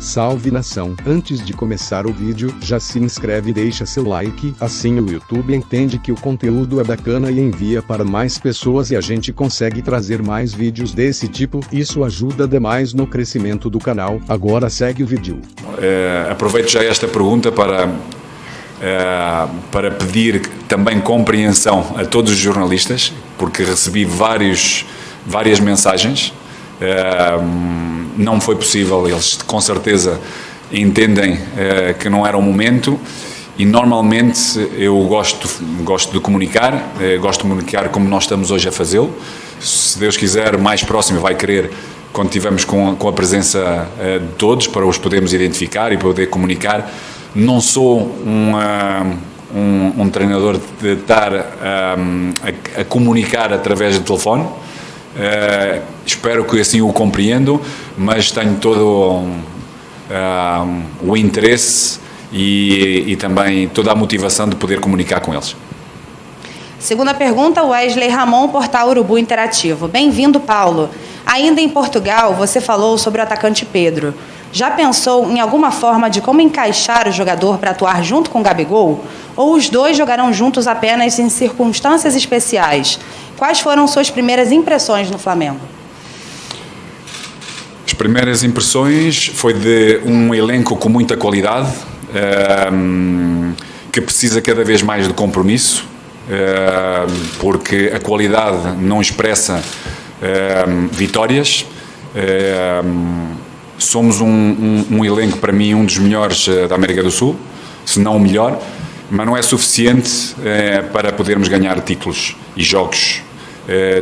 Salve nação! Antes de começar o vídeo, já se inscreve e deixa seu like, assim o YouTube entende que o conteúdo é bacana e envia para mais pessoas e a gente consegue trazer mais vídeos desse tipo, isso ajuda demais no crescimento do canal. Agora segue o vídeo. Aproveito já esta pergunta para pedir também compreensão a todos os jornalistas, porque recebi várias mensagens. Não foi possível, eles com certeza entendem que não era o momento e normalmente eu gosto de comunicar, como nós estamos hoje a fazê-lo. Se Deus quiser, mais próximo vai querer quando estivermos com a presença de todos para os podermos identificar e poder comunicar. Não sou um treinador de estar a comunicar através do telefone. Espero que assim o compreendam, mas tenho todo o interesse e também toda a motivação de poder comunicar com eles. Segunda pergunta, Wesley Ramon, Portal Urubu Interativo. Bem-vindo, Paulo. Ainda em Portugal, você falou sobre o atacante Pedro. Já pensou em alguma forma de como encaixar o jogador para atuar junto com o Gabigol? Ou os dois jogarão juntos apenas em circunstâncias especiais? Quais foram suas primeiras impressões no Flamengo? As primeiras impressões foi de um elenco com muita qualidade, que precisa cada vez mais de compromisso, porque a qualidade não expressa vitórias. Somos um elenco, para mim, um dos melhores da América do Sul, se não o melhor, mas não é suficiente para podermos ganhar títulos e jogos.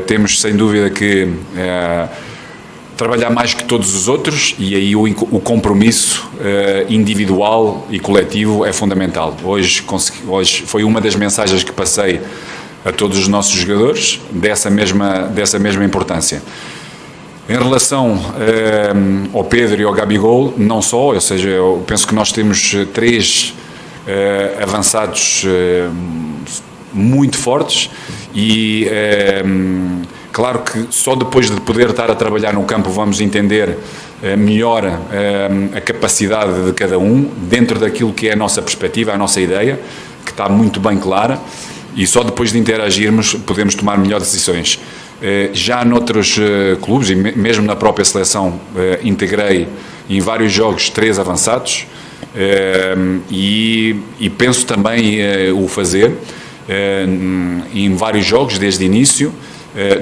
Temos, sem dúvida, que trabalhar mais que todos os outros e aí o compromisso individual e coletivo é fundamental. Hoje foi uma das mensagens que passei a todos os nossos jogadores dessa mesma importância. Em relação ao Pedro e ao Gabigol, não só, ou seja, eu penso que nós temos três avançados muito fortes e claro que só depois de poder estar a trabalhar no campo vamos entender melhor a capacidade de cada um dentro daquilo que é a nossa perspectiva, a nossa ideia, que está muito bem clara, e só depois de interagirmos podemos tomar melhores decisões. Já noutros clubes, e mesmo na própria seleção, integrei em vários jogos 3 avançados e penso também o fazer em vários jogos desde o início,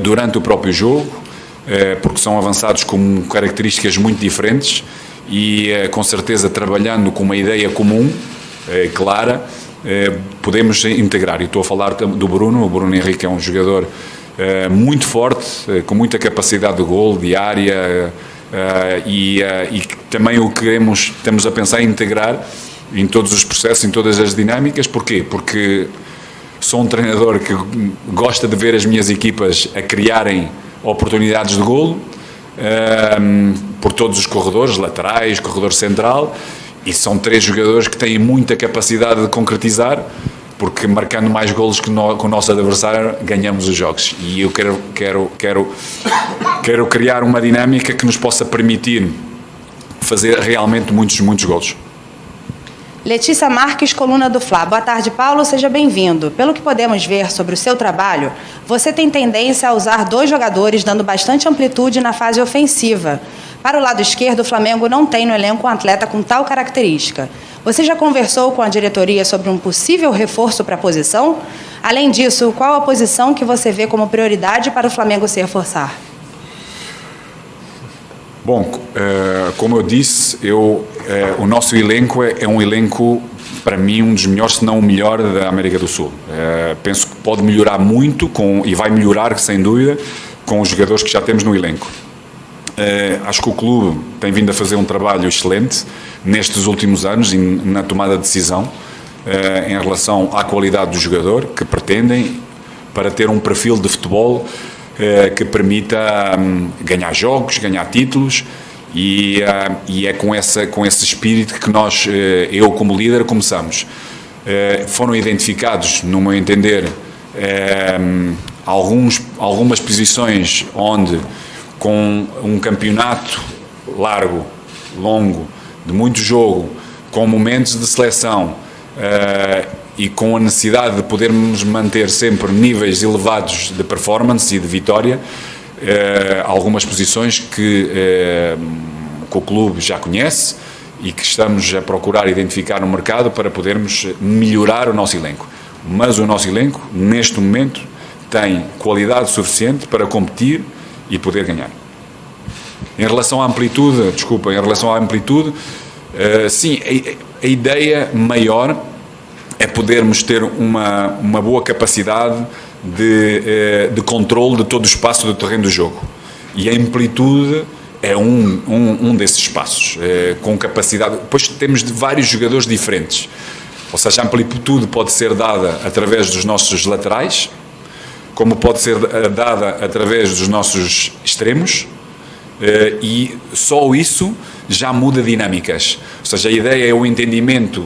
durante o próprio jogo, porque são avançados com características muito diferentes e com certeza trabalhando com uma ideia comum, clara, podemos integrar. E estou a falar do Bruno. O Bruno Henrique é um jogador muito forte, com muita capacidade de golo, de área, e também o que estamos a pensar em integrar em todos os processos, em todas as dinâmicas. Porquê? Porque sou um treinador que gosta de ver as minhas equipas a criarem oportunidades de golo por todos os corredores, laterais, corredor central, e são 3 jogadores que têm muita capacidade de concretizar, porque marcando mais golos que o nosso adversário ganhamos os jogos, e eu quero criar uma dinâmica que nos possa permitir fazer realmente muitos golos. Letícia Marques, coluna do Fla. Boa tarde, Paulo, seja bem-vindo. Pelo que podemos ver sobre o seu trabalho, você tem tendência a usar 2 jogadores, dando bastante amplitude na fase ofensiva. Para o lado esquerdo, o Flamengo não tem no elenco um atleta com tal característica. Você já conversou com a diretoria sobre um possível reforço para a posição? Além disso, qual a posição que você vê como prioridade para o Flamengo se reforçar? Bom, como eu disse, o nosso elenco é um elenco, para mim, um dos melhores, se não o melhor da América do Sul. Penso que pode melhorar muito e vai melhorar, sem dúvida, com os jogadores que já temos no elenco. Acho que o clube tem vindo a fazer um trabalho excelente nestes últimos anos na tomada de decisão em relação à qualidade do jogador que pretendem, para ter um perfil de futebol que permita ganhar jogos, ganhar títulos, e é com esse espírito que nós, eu como líder, começamos. Foram identificados, no meu entender, algumas posições onde, com um campeonato longo, de muito jogo, com momentos de seleção e com a necessidade de podermos manter sempre níveis elevados de performance e de vitória, algumas posições que o clube já conhece e que estamos a procurar identificar no mercado para podermos melhorar o nosso elenco. Mas o nosso elenco, neste momento, tem qualidade suficiente para competir e poder ganhar. Em relação à amplitude, sim, a ideia maior é podermos ter uma boa capacidade de controle de todo o espaço do terreno do jogo. E a amplitude é um desses espaços, com capacidade. Depois temos vários jogadores diferentes, ou seja, a amplitude pode ser dada através dos nossos laterais, como pode ser dada através dos nossos extremos, e só isso já muda dinâmicas. Ou seja, a ideia é o entendimento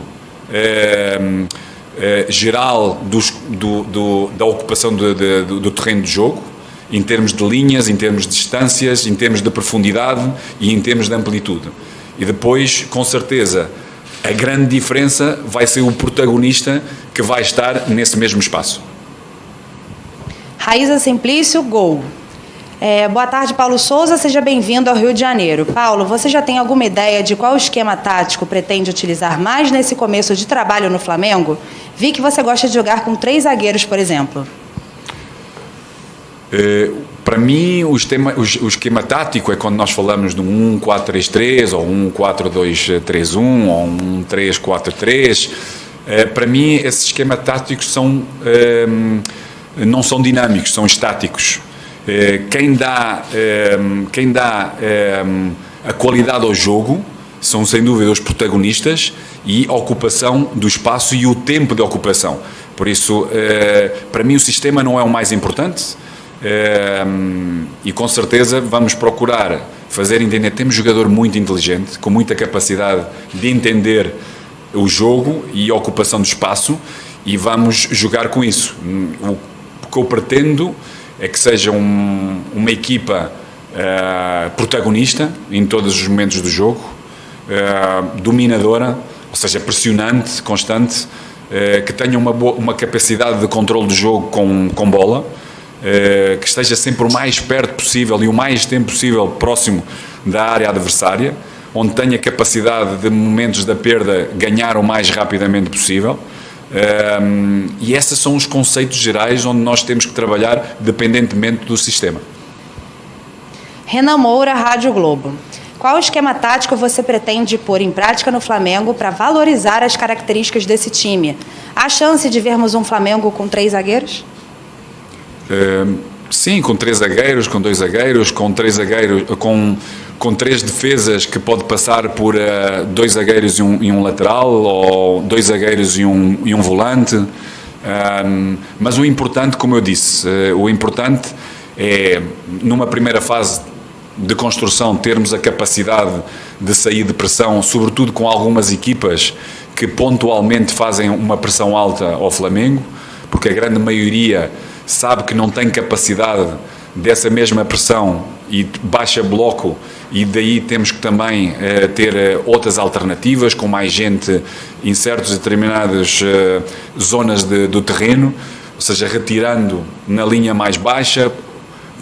geral da ocupação do terreno de jogo, em termos de linhas, em termos de distâncias, em termos de profundidade e em termos de amplitude. E depois, com certeza, a grande diferença vai ser o protagonista que vai estar nesse mesmo espaço. Raíza Simplício, gol. Boa tarde, Paulo Souza, seja bem-vindo ao Rio de Janeiro. Paulo, você já tem alguma ideia de qual esquema tático pretende utilizar mais nesse começo de trabalho no Flamengo? Vi que você gosta de jogar com 3 zagueiros, por exemplo. Para mim, o esquema tático é quando nós falamos de um 1-4-3-3 ou um 4-2-3-1 ou um 3-4-3. Para mim, esses esquemas táticos não são dinâmicos, são estáticos. Quem dá a qualidade ao jogo são, sem dúvida, os protagonistas e a ocupação do espaço e o tempo de ocupação. Por isso, para mim, o sistema não é o mais importante. E com certeza vamos procurar fazer entender. Temos um jogador muito inteligente, com muita capacidade de entender o jogo e a ocupação do espaço, e vamos jogar com isso. O que eu pretendo é que seja uma equipa protagonista em todos os momentos do jogo, dominadora, ou seja, pressionante, constante, que tenha uma capacidade de controle do jogo com bola, que esteja sempre o mais perto possível e o mais tempo possível próximo da área adversária, onde tenha capacidade de momentos da perda ganhar o mais rapidamente possível. E esses são os conceitos gerais onde nós temos que trabalhar dependentemente do sistema. Renan Moura, Rádio Globo. Qual esquema tático você pretende pôr em prática no Flamengo para valorizar as características desse time? Há chance de vermos um Flamengo com 3 zagueiros? Sim, com 3 zagueiros, com 2 zagueiros, com 3 zagueiros, com 3 defesas que pode passar por 2 zagueiros e um lateral, ou 2 zagueiros e um volante. Mas o importante, como eu disse, o importante é, numa primeira fase de construção, termos a capacidade de sair de pressão, sobretudo com algumas equipas que pontualmente fazem uma pressão alta ao Flamengo, porque a grande maioria sabe que não tem capacidade dessa mesma pressão e baixa bloco, e daí temos que também ter outras alternativas, com mais gente em certas determinadas zonas do terreno, ou seja, retirando na linha mais baixa,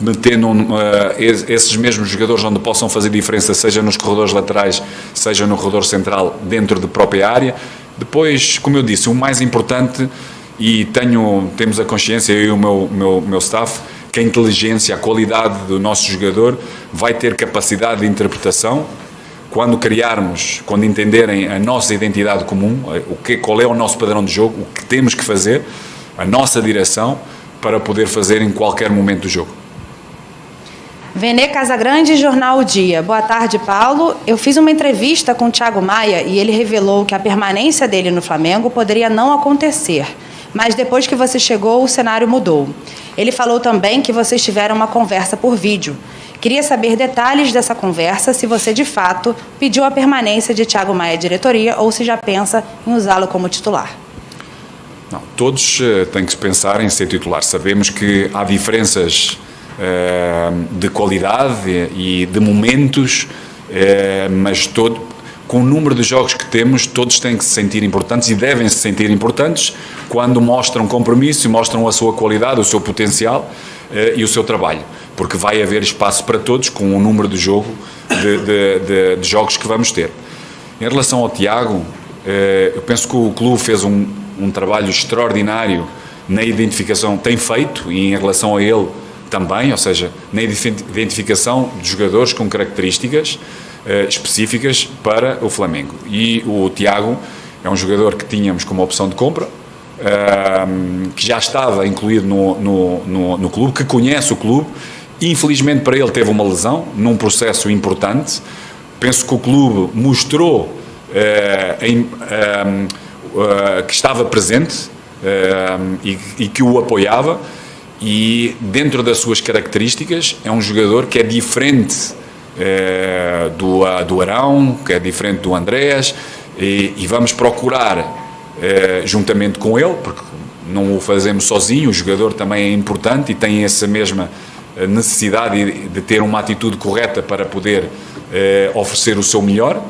metendo esses mesmos jogadores onde possam fazer diferença, seja nos corredores laterais, seja no corredor central, dentro da própria área. Depois, como eu disse, o mais importante, e temos a consciência, eu e o meu staff, que a inteligência, a qualidade do nosso jogador vai ter capacidade de interpretação quando entenderem a nossa identidade comum, qual é o nosso padrão de jogo, o que temos que fazer, a nossa direção, para poder fazer em qualquer momento do jogo. Venê Casagrande, Jornal O Dia. Boa tarde, Paulo. Eu fiz uma entrevista com o Thiago Maia e ele revelou que a permanência dele no Flamengo poderia não acontecer. Mas depois que você chegou, o cenário mudou. Ele falou também que vocês tiveram uma conversa por vídeo. Queria saber detalhes dessa conversa, se você de fato pediu a permanência de Thiago Maia à diretoria ou se já pensa em usá-lo como titular. Não, todos têm que pensar em ser titular. Sabemos que há diferenças de qualidade e de momentos, mas com o número de jogos que temos, todos têm que se sentir importantes e devem se sentir importantes quando mostram compromisso e mostram a sua qualidade, o seu potencial e o seu trabalho, porque vai haver espaço para todos com o número de de jogos que vamos ter. Em relação ao Tiago, eu penso que o clube fez um trabalho extraordinário na identificação, tem feito, e em relação a ele também, ou seja, na identificação de jogadores com características específicas para o Flamengo. E o Tiago é um jogador que tínhamos como opção de compra, que já estava incluído no clube, que conhece o clube. Infelizmente para ele teve uma lesão num processo importante. Penso que o clube mostrou que estava presente e que o apoiava, e dentro das suas características é um jogador que é diferente do Arão, que é diferente do Andrés, e vamos procurar juntamente com ele, porque não o fazemos sozinho, o jogador também é importante e tem essa mesma necessidade de ter uma atitude correta para poder oferecer o seu melhor.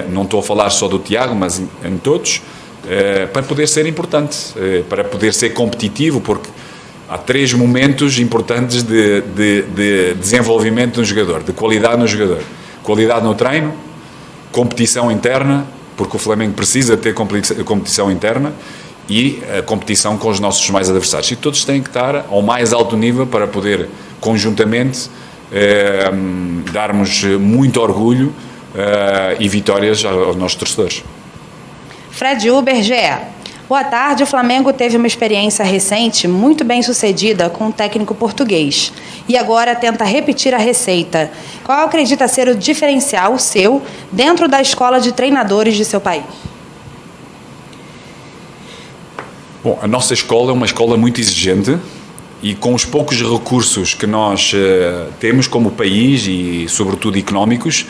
Não estou a falar só do Tiago, mas em todos, para poder ser importante, para poder ser competitivo, porque há 3 momentos importantes de desenvolvimento no jogador, de qualidade no jogador. Qualidade no treino, competição interna, porque o Flamengo precisa ter competição interna, e a competição com os nossos mais adversários. E todos têm que estar ao mais alto nível para poder, conjuntamente, darmos muito orgulho e vitórias aos nossos torcedores. Fred Uber, GE. Boa tarde. O Flamengo teve uma experiência recente muito bem sucedida com um técnico português e agora tenta repetir a receita. Qual acredita ser o diferencial seu dentro da escola de treinadores de seu país? Bom, a nossa escola é uma escola muito exigente e com os poucos recursos que nós temos como país e sobretudo económicos,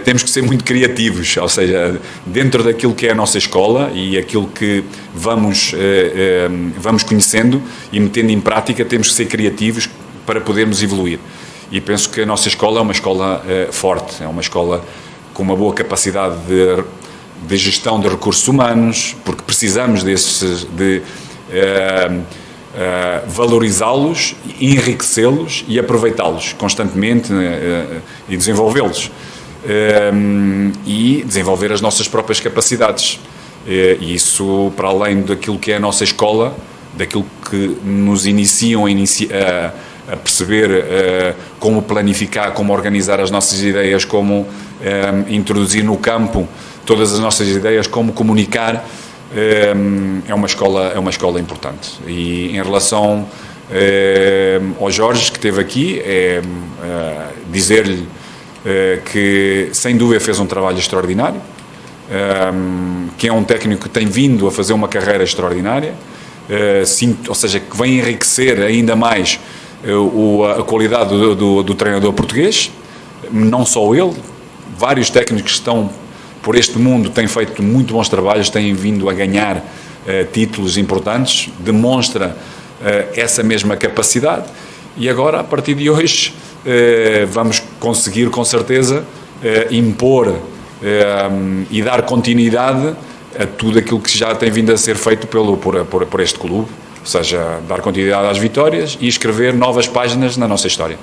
temos que ser muito criativos, ou seja, dentro daquilo que é a nossa escola e aquilo que vamos conhecendo e metendo em prática, temos que ser criativos para podermos evoluir. E penso que a nossa escola é uma escola forte, é uma escola com uma boa capacidade de gestão de recursos humanos, porque precisamos de valorizá-los, enriquecê-los e aproveitá-los constantemente e desenvolvê-los. E desenvolver as nossas próprias capacidades. E isso, para além daquilo que é a nossa escola, daquilo que nos iniciam a perceber como planificar, como organizar as nossas ideias, como introduzir no campo todas as nossas ideias, como comunicar, é uma escola importante. E em relação ao Jorge, que esteve aqui, dizer-lhe que sem dúvida fez um trabalho extraordinário, que é um técnico que tem vindo a fazer uma carreira extraordinária, ou seja, que vem enriquecer ainda mais a qualidade do treinador português. Não só ele, vários técnicos que estão por este mundo têm feito muito bons trabalhos, têm vindo a ganhar títulos importantes, demonstra essa mesma capacidade, e agora, a partir de hoje, vamos conseguir com certeza impor e dar continuidade a tudo aquilo que já tem vindo a ser feito por este clube, ou seja, dar continuidade às vitórias e escrever novas páginas na nossa história.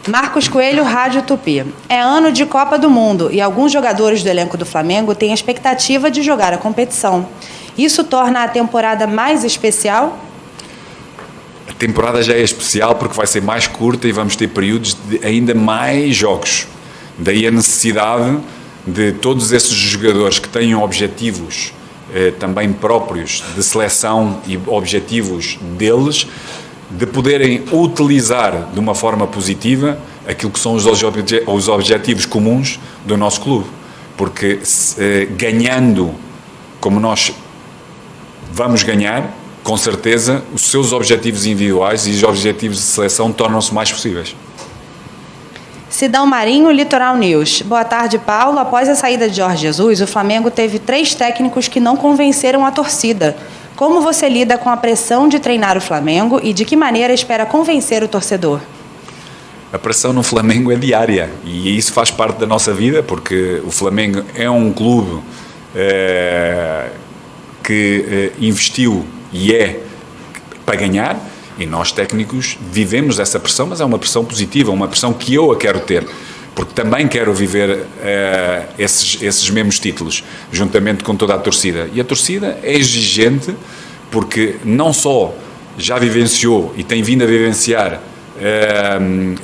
Marcos Coelho, Rádio Tupi. É ano de Copa do Mundo e alguns jogadores do elenco do Flamengo têm a expectativa de jogar a competição. Isso torna a temporada mais especial? A temporada já é especial porque vai ser mais curta e vamos ter períodos de ainda mais jogos. Daí a necessidade de todos esses jogadores que tenham objetivos também próprios de seleção e objetivos deles, de poderem utilizar de uma forma positiva aquilo que são os objetivos comuns do nosso clube. Porque ganhando como nós vamos ganhar, com certeza os seus objetivos individuais e os objetivos de seleção tornam-se mais possíveis. Sidão Marinho, Litoral News. Boa tarde, Paulo. Após a saída de Jorge Jesus, o Flamengo teve 3 técnicos que não convenceram a torcida. Como você lida com a pressão de treinar o Flamengo e de que maneira espera convencer o torcedor? a pressão no Flamengo é diária e isso faz parte da nossa vida, porque o Flamengo é um clube que investiu e é para ganhar, e nós técnicos vivemos essa pressão, mas é uma pressão positiva, uma pressão que eu a quero ter, porque também quero viver esses mesmos títulos, juntamente com toda a torcida. E a torcida é exigente, porque não só já vivenciou e tem vindo a vivenciar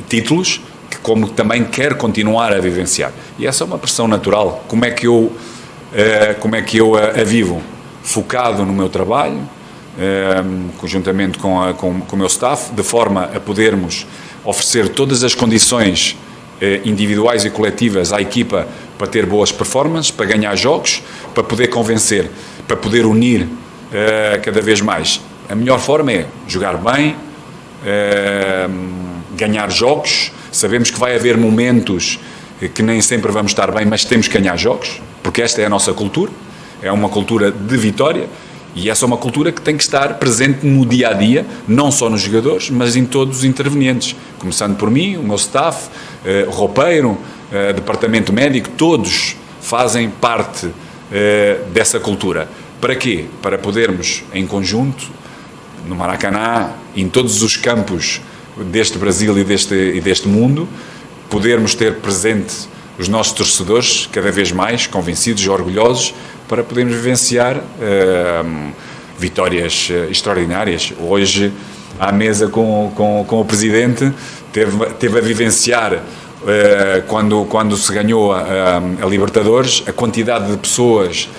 títulos, como também quer continuar a vivenciar. E essa é uma pressão natural. Como é que eu a vivo? Focado no meu trabalho, conjuntamente com o meu staff, de forma a podermos oferecer todas as condições individuais e coletivas à equipa para ter boas performances, para ganhar jogos, para poder convencer, para poder unir cada vez mais. A melhor forma é jogar bem, ganhar jogos. Sabemos que vai haver momentos que nem sempre vamos estar bem, mas temos que ganhar jogos, porque esta é a nossa cultura, é uma cultura de vitória, e essa é uma cultura que tem que estar presente no dia-a-dia, não só nos jogadores, mas em todos os intervenientes, começando por mim, o meu staff, roupeiro, departamento médico, todos fazem parte dessa cultura. Para quê? Para podermos, em conjunto, no Maracanã, em todos os campos deste Brasil e deste mundo, podermos ter presente os nossos torcedores cada vez mais convencidos e orgulhosos, para podermos vivenciar vitórias extraordinárias. Hoje, à mesa com o Presidente, teve a vivenciar, quando se ganhou a Libertadores, a quantidade de pessoas,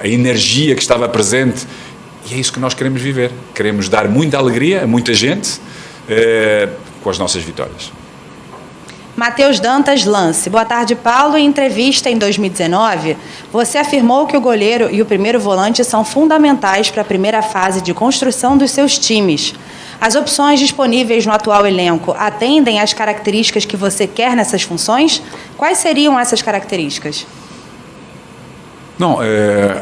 a energia que estava presente, e é isso que nós queremos viver. Queremos dar muita alegria a muita gente com as nossas vitórias. Matheus Dantas Lance. Boa tarde, Paulo. Em entrevista em 2019, você afirmou que o goleiro e o primeiro volante são fundamentais para a primeira fase de construção dos seus times. As opções disponíveis no atual elenco atendem às características que você quer nessas funções? Quais seriam essas características? Não,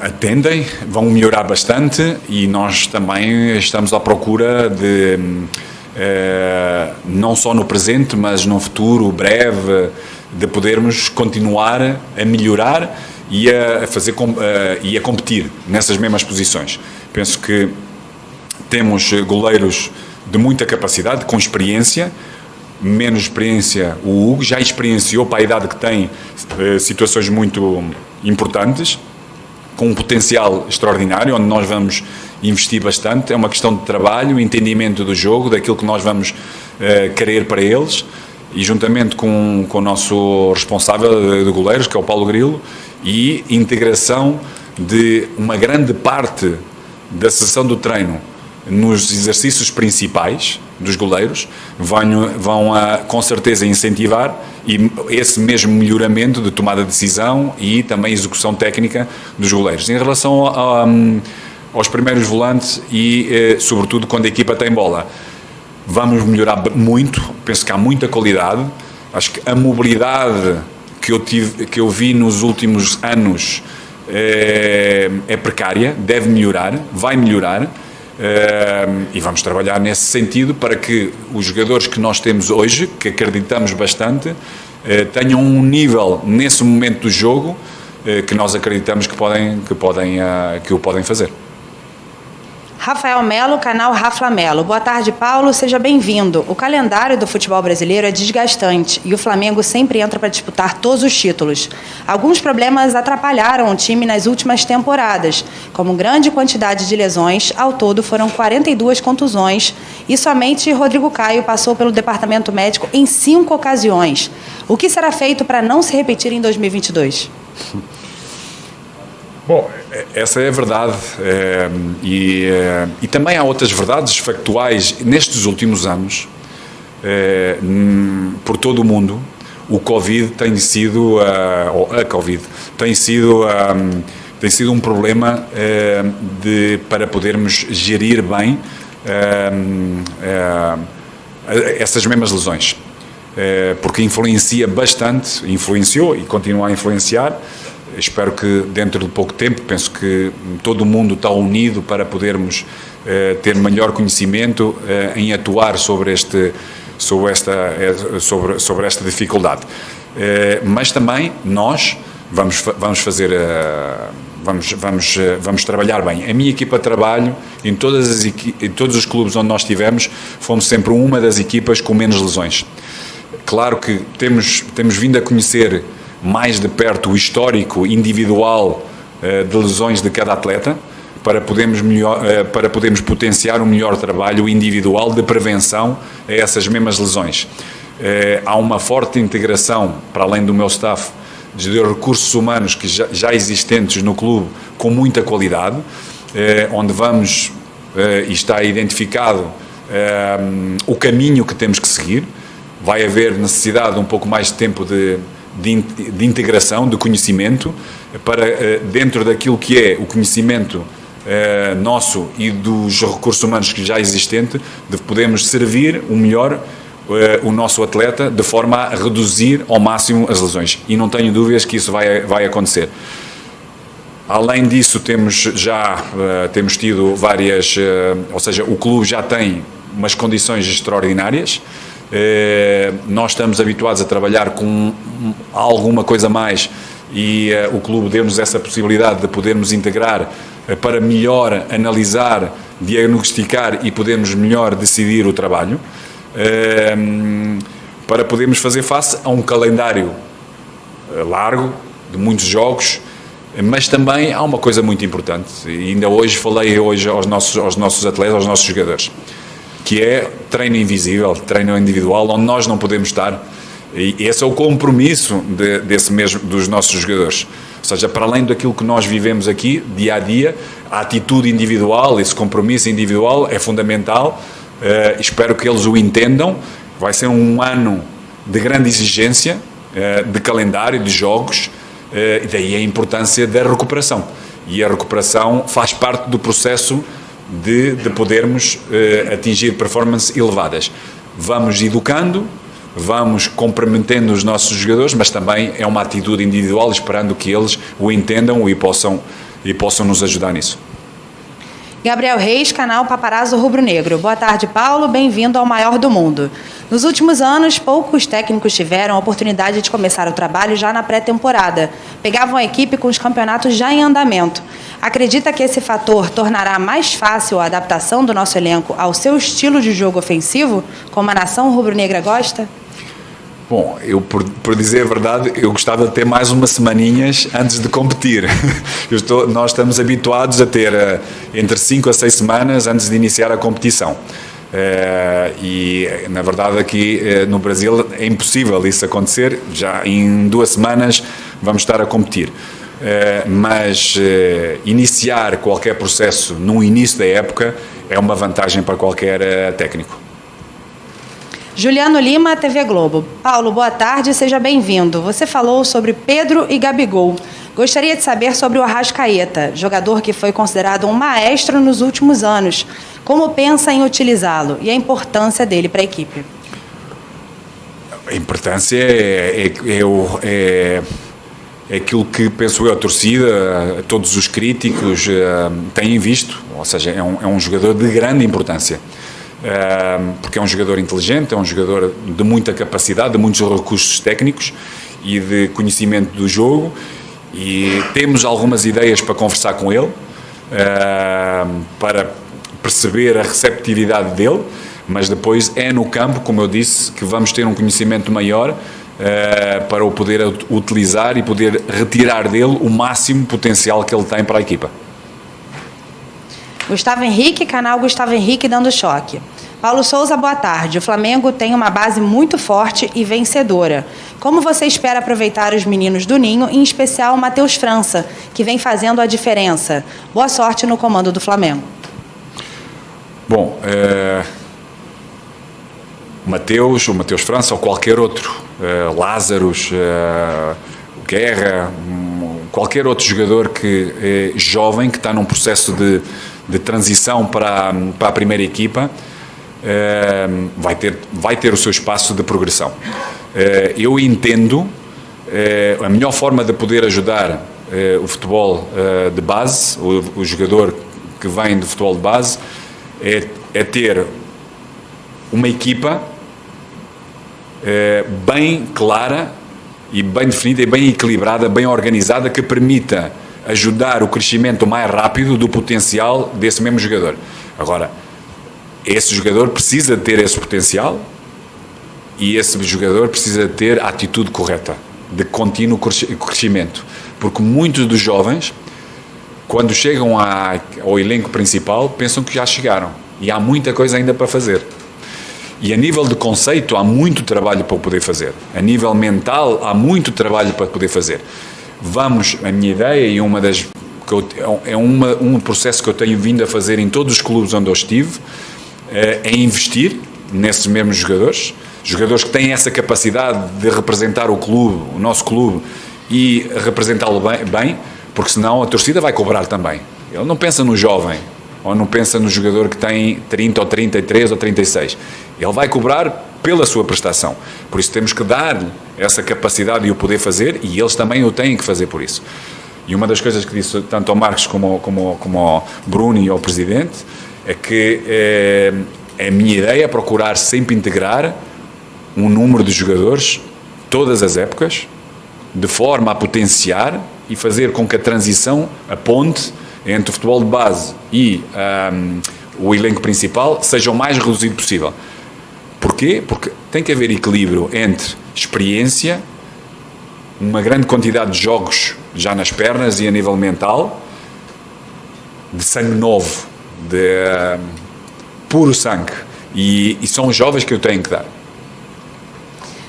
atendem, vão melhorar bastante, e nós também estamos à procura de... não só no presente, mas no futuro breve, de podermos continuar a melhorar e a fazer e a competir nessas mesmas posições. Penso que temos goleiros de muita capacidade, com experiência. Menos experiência, o Hugo já experienciou, para a idade que tem, situações muito importantes, com um potencial extraordinário, onde nós vamos investir bastante. É uma questão de trabalho, entendimento do jogo, daquilo que nós vamos querer para eles, e juntamente com o nosso responsável de goleiros, que é o Paulo Grilo, e integração de uma grande parte da sessão do treino nos exercícios principais dos goleiros, vão com certeza incentivar esse mesmo melhoramento de tomada de decisão e também execução técnica dos goleiros. Em relação aos primeiros volantes e, sobretudo, quando a equipa tem bola, vamos melhorar muito. Penso que há muita qualidade. Acho que a mobilidade que eu vi nos últimos anos é precária, deve melhorar, vai melhorar. E vamos trabalhar nesse sentido para que os jogadores que nós temos hoje, que acreditamos bastante, tenham um nível nesse momento do jogo que nós acreditamos que o podem fazer. Rafael Melo, canal Rafa Melo. Boa tarde, Paulo. Seja bem-vindo. O calendário do futebol brasileiro é desgastante e o Flamengo sempre entra para disputar todos os títulos. Alguns problemas atrapalharam o time nas últimas temporadas, como grande quantidade de lesões. Ao todo, foram 42 contusões e somente Rodrigo Caio passou pelo departamento médico em 5 ocasiões. O que será feito para não se repetir em 2022? Bom, essa é a verdade, e também há outras verdades factuais. Nestes últimos anos, por todo o mundo, o Covid tem sido, a Covid tem sido um problema para podermos gerir bem essas mesmas lesões, porque influenciou e continua a influenciar. Espero que dentro de pouco tempo, penso que todo o mundo está unido para podermos ter melhor conhecimento em atuar sobre sobre esta dificuldade. Mas também nós vamos trabalhar bem. A minha equipa de trabalho, em todos os clubes onde nós estivemos, fomos sempre uma das equipas com menos lesões. Claro que temos vindo a conhecer mais de perto o histórico individual de lesões de cada atleta, para podermos potenciar um melhor trabalho individual de prevenção a essas mesmas lesões. Há uma forte integração, para além do meu staff, de recursos humanos que já existentes no clube, com muita qualidade, onde vamos, e está identificado o caminho que temos que seguir. Vai haver necessidade de um pouco mais de tempo de integração, de conhecimento, para dentro daquilo que é o conhecimento nosso e dos recursos humanos que já existente, de podermos servir o melhor o nosso atleta, de forma a reduzir ao máximo as lesões, e não tenho dúvidas que isso vai acontecer. Além disso, temos tido várias, ou seja, o clube já tem umas condições extraordinárias. Nós estamos habituados a trabalhar com alguma coisa mais, e o clube deu-nos essa possibilidade de podermos integrar para melhor analisar, diagnosticar e podermos melhor decidir o trabalho, para podermos fazer face a um calendário largo, de muitos jogos, mas também há uma coisa muito importante, e ainda hoje falei aos nossos atletas, aos nossos jogadores, que é treino invisível, treino individual, onde nós não podemos estar, e esse é o compromisso dos nossos jogadores. Ou seja, para além daquilo que nós vivemos aqui, dia a dia, a atitude individual, esse compromisso individual é fundamental. Espero que eles o entendam. Vai ser um ano de grande exigência, de calendário, de jogos, e daí a importância da recuperação. E a recuperação faz parte do processo de podermos atingir performances elevadas. Vamos educando, vamos comprometendo os nossos jogadores, mas também é uma atitude individual, esperando que eles o entendam e possam nos ajudar nisso. Gabriel Reis, canal Paparazzo Rubro Negro. Boa tarde, Paulo. Bem-vindo ao maior do mundo. Nos últimos anos, poucos técnicos tiveram a oportunidade de começar o trabalho já na pré-temporada. Pegavam a equipe com os campeonatos já em andamento. Acredita que esse fator tornará mais fácil a adaptação do nosso elenco ao seu estilo de jogo ofensivo, como a nação rubro-negra gosta? Bom, por dizer a verdade, eu gostava de ter mais umas semaninhas antes de competir. Nós estamos habituados a ter entre 5 a 6 semanas antes de iniciar a competição. E, na verdade, aqui no Brasil é impossível isso acontecer. Já em 2 semanas vamos estar a competir. Mas iniciar qualquer processo no início da época é uma vantagem para qualquer técnico. Juliano Lima, TV Globo. Paulo, boa tarde, seja bem-vindo. Você falou sobre Pedro e Gabigol. Gostaria de saber sobre o Arrascaeta, jogador que foi considerado um maestro nos últimos anos. Como pensa em utilizá-lo e a importância dele para a equipe? A importância é aquilo que, penso eu, a torcida, todos os críticos têm visto, ou seja, é um jogador de grande importância. Porque é um jogador inteligente, é um jogador de muita capacidade, de muitos recursos técnicos e de conhecimento do jogo, e temos algumas ideias para conversar com ele, para perceber a receptividade dele, mas depois é no campo, como eu disse, que vamos ter um conhecimento maior para o poder utilizar e poder retirar dele o máximo potencial que ele tem para a equipa. Gustavo Henrique, canal Gustavo Henrique dando choque. Paulo Souza, boa tarde. O Flamengo tem uma base muito forte e vencedora. Como você espera aproveitar os meninos do Ninho, em especial o Matheus França, que vem fazendo a diferença? Boa sorte no comando do Flamengo. Bom, o Matheus França ou qualquer outro, Lázaros, Guerra, qualquer outro jogador que é jovem, que está num processo de transição para a primeira equipa, vai ter o seu espaço de progressão. Eu entendo a melhor forma de poder ajudar o futebol de base, o jogador que vem do futebol de base, é ter uma equipa bem clara e bem definida e bem equilibrada, bem organizada, que permita ajudar o crescimento mais rápido do potencial desse mesmo jogador. Agora, esse jogador precisa ter esse potencial e esse jogador precisa ter a atitude correta, de contínuo crescimento. Porque muitos dos jovens, quando chegam ao elenco principal, pensam que já chegaram. E há muita coisa ainda para fazer. E a nível de conceito, há muito trabalho para poder fazer. A nível mental, há muito trabalho para poder fazer. A minha ideia, e um processo que eu tenho vindo a fazer em todos os clubes onde eu estive, é investir nesses mesmos jogadores que têm essa capacidade de representar o clube, o nosso clube, e representá-lo bem, porque senão a torcida vai cobrar também. Ele não pensa no jovem, ou não pensa no jogador que tem 30 ou 33 ou 36. Ele vai cobrar pela sua prestação. Por isso temos que dar essa capacidade e o poder fazer, e eles também o têm que fazer por isso. E uma das coisas que disse tanto ao Marcos como ao Bruno e ao Presidente é que a minha ideia é procurar sempre integrar um número de jogadores, todas as épocas, de forma a potenciar e fazer com que a transição, a ponte entre o futebol de base e o elenco principal seja o mais reduzido possível. Porquê? Porque tem que haver equilíbrio entre experiência, uma grande quantidade de jogos já nas pernas e a nível mental, de sangue novo, de puro sangue. E são os jovens que eu tenho que dar.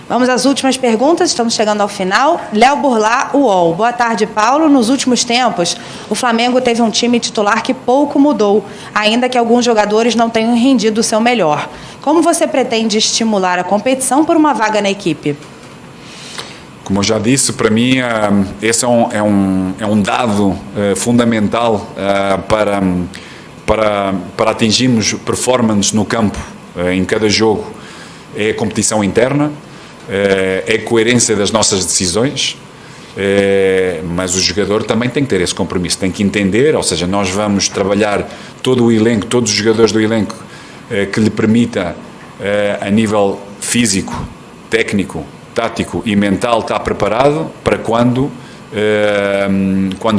Vamos às últimas perguntas, estamos chegando ao final. Léo Burlá, UOL. Boa tarde, Paulo. Nos últimos tempos, o Flamengo teve um time titular que pouco mudou, ainda que alguns jogadores não tenham rendido o seu melhor. Como você pretende estimular a competição por uma vaga na equipe? Como eu já disse, para mim, esse é um dado fundamental para atingirmos performance no campo em cada jogo. É a competição interna, é a coerência das nossas decisões, mas o jogador também tem que ter esse compromisso, tem que entender, ou seja, nós vamos trabalhar todo o elenco, todos os jogadores do elenco, que lhe permita, a nível físico, técnico, tático e mental, estar preparado para quando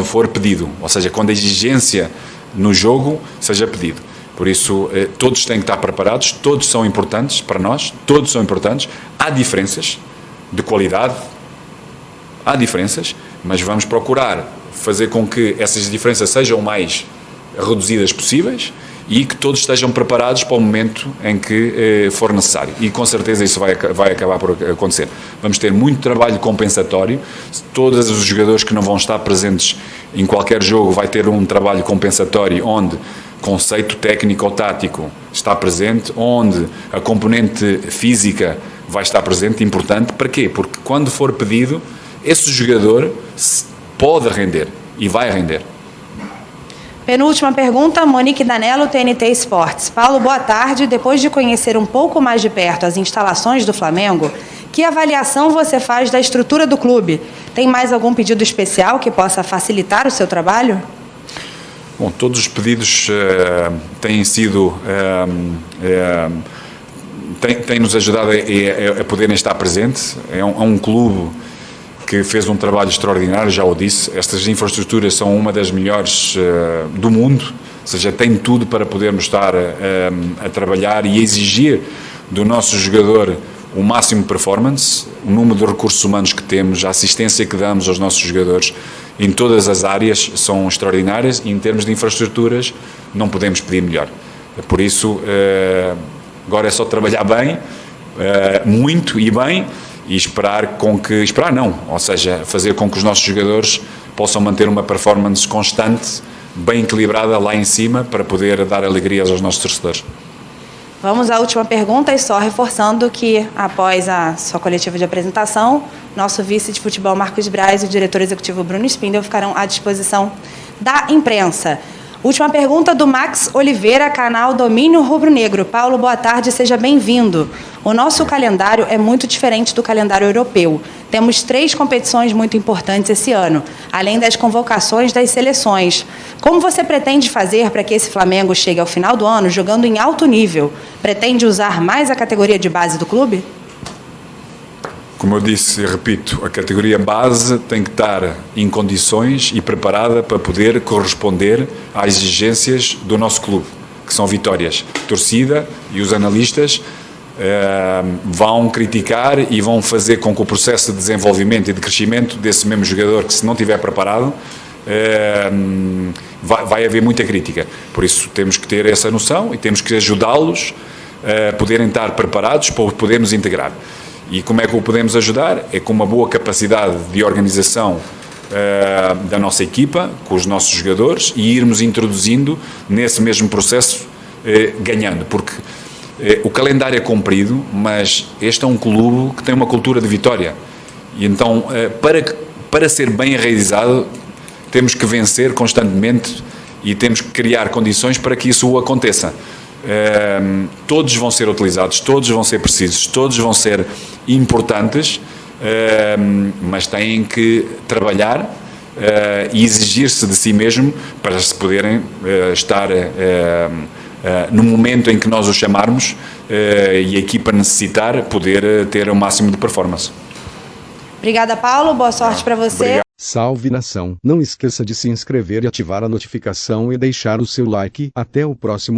for pedido, ou seja, quando a exigência no jogo seja pedido. Por isso, todos têm que estar preparados, todos são importantes para nós, todos são importantes. Há diferenças de qualidade, mas vamos procurar fazer com que essas diferenças sejam o mais reduzidas possíveis e que todos estejam preparados para o momento em que for necessário. E com certeza isso vai acabar por acontecer. Vamos ter muito trabalho compensatório. Todos os jogadores que não vão estar presentes em qualquer jogo vai ter um trabalho compensatório onde conceito técnico ou tático está presente, onde a componente física vai estar presente, importante. Para quê? Porque quando for pedido, esse jogador pode render e vai render. Penúltima pergunta, Monique Danello, TNT Esportes. Paulo, boa tarde. Depois de conhecer um pouco mais de perto as instalações do Flamengo, que avaliação você faz da estrutura do clube? Tem mais algum pedido especial que possa facilitar o seu trabalho? Bom, todos os pedidos têm sido... têm nos ajudado a poderem estar presentes. É um clube que fez um trabalho extraordinário, já o disse. Estas infraestruturas são uma das melhores do mundo, ou seja, tem tudo para podermos estar a trabalhar e exigir do nosso jogador o máximo performance, o número de recursos humanos que temos, a assistência que damos aos nossos jogadores em todas as áreas são extraordinárias e em termos de infraestruturas não podemos pedir melhor. Por isso, agora é só trabalhar bem, muito e bem, e esperar não, ou seja, fazer com que os nossos jogadores possam manter uma performance constante, bem equilibrada lá em cima, para poder dar alegrias aos nossos torcedores. Vamos à última pergunta, e só reforçando que, após a sua coletiva de apresentação, nosso vice de futebol, Marcos Braz, e o diretor executivo, Bruno Spindel, ficarão à disposição da imprensa. Última pergunta do Max Oliveira, canal Domínio Rubro Negro. Paulo, boa tarde, seja bem-vindo. O nosso calendário é muito diferente do calendário europeu. Temos 3 competições muito importantes esse ano, além das convocações das seleções. Como você pretende fazer para que esse Flamengo chegue ao final do ano jogando em alto nível? Pretende usar mais a categoria de base do clube? Como eu disse e repito, a categoria base tem que estar em condições e preparada para poder corresponder às exigências do nosso clube, que são vitórias. A torcida e os analistas vão criticar e vão fazer com que o processo de desenvolvimento e de crescimento desse mesmo jogador, que se não estiver preparado, vai haver muita crítica. Por isso temos que ter essa noção e temos que ajudá-los a poderem estar preparados para podermos integrar. E como é que o podemos ajudar? É com uma boa capacidade de organização da nossa equipa, com os nossos jogadores, e irmos introduzindo nesse mesmo processo, ganhando, porque o calendário é comprido, mas este é um clube que tem uma cultura de vitória, e então para ser bem enraizado temos que vencer constantemente e temos que criar condições para que isso aconteça. Todos vão ser utilizados, todos vão ser precisos, todos vão ser importantes, mas têm que trabalhar e exigir-se de si mesmo para se poderem estar no momento em que nós os chamarmos e a equipa necessitar, poder ter o máximo de performance. Obrigada, Paulo. Boa sorte para você. Obrigado. Salve nação! Não esqueça de se inscrever e ativar a notificação e deixar o seu like. Até o próximo